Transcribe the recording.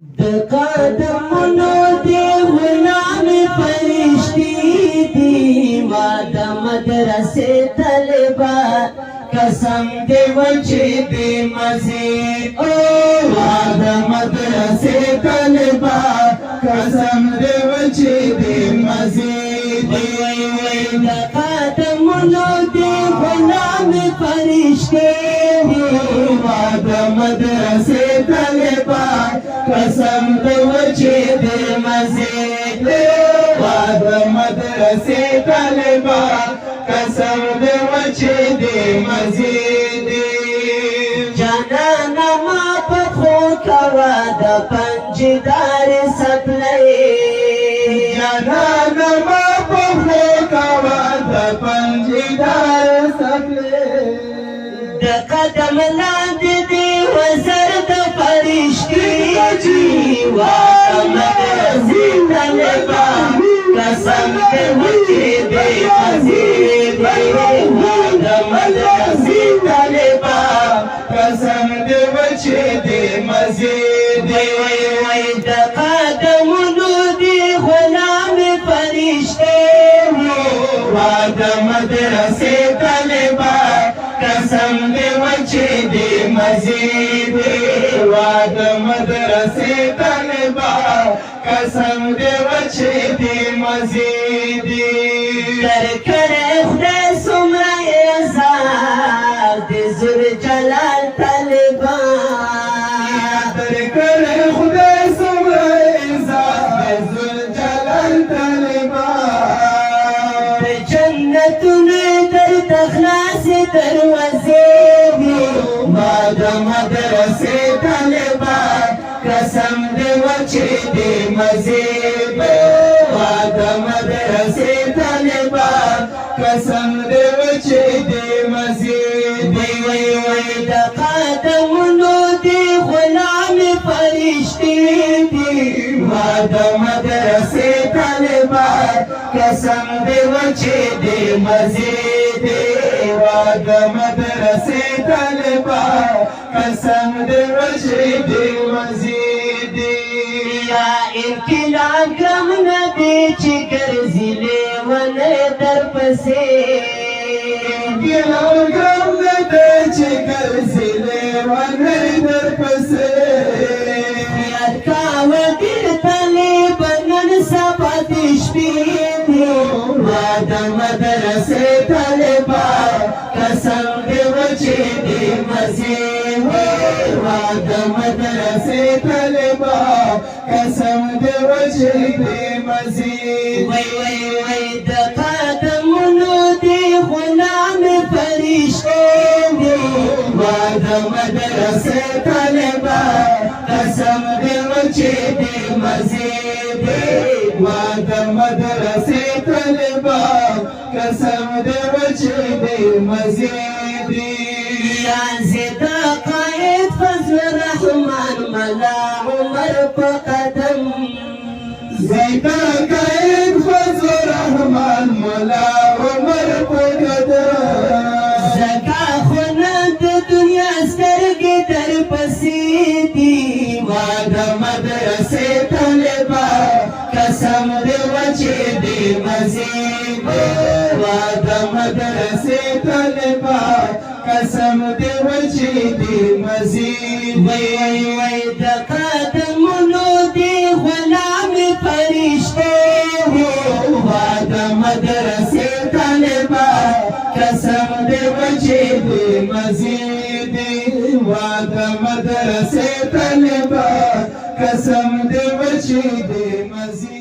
د قدمونو دی غلام فرشتي دي ما د مدرسې طالبا قسم دی وچې دی مزید او ما د مدرسې طالبا قسم دی وچې دی مزید وي د قدمونو دی غلام فرشتي دي ما د مدرسې طالبا قسم دے وچے دے مزید واد مدرسے طالبا قسم دے وچے دے مزید جانانا ما پخو کوا دا پنجدار سپلے جانانا ما پخو کوا دا پنجدار سپلے دا قدم لاند دی وزر دا فرشتی جیوا مدرسې طالبا قسم دے وچے دے مزید د مدرسې طالبا قسم دے وچے دے مزید وي د قدمونو دی غلام فرشتے د مدرسې طالبا قسم دے وچے دے مزید واد مدرسے طالبا قسم دے وچے دے مزید در کرے خدای سمرا اعزاز دے ذل جلال طالبا در کرے خدای سمرا اعزاز دے ذل جلال طالبا دے جنتون در تخلاص دروازے ما د مدرسې طالبا قسم دے وچے دے مزید ما د مدرسې طالبا قسم دے وچے دے مزید وي د قدمونو دی غلام فرشتي دي ما د مدرسې طالبا قسم دے وچے دے مزید واد مدرسے طالبا قسم دے وچے دے مزید یا انقلاب گرم ندی چی گرزی لیون در پسے انقلاب گرم ندی چی گرزی لیون در پسے یاد کاو دل طالبا نن سبا دشپی دی واد مدرسے طالبا قسم دے وچے دے مزید واد مدرسے طالبا قسم دے وچے دے مزید وي د قدمونو دی غلام فرشتے دي واد مدرسے طالبا قسم دے وچے دے مزید واد مدرسے طالبا قسم دے وچے دے مزید یا زیدہ قائد فضل رحمان ملا عمر پا قدم زیدہ قائد فضل رحمان ملا عمر پا قدم زکا خونند دنیا سترگی در پسیدی واد مدرسے طالبا قسم دے وچے دے مزید واد مدرسے طالبا قسم دے وچے دے مزید وي د قدمونو دی غلام فرشتے واد مدرسے طالبا قسم دے وچے دے مزید واد مدرسے طالبا قسم دے وچے دے مزید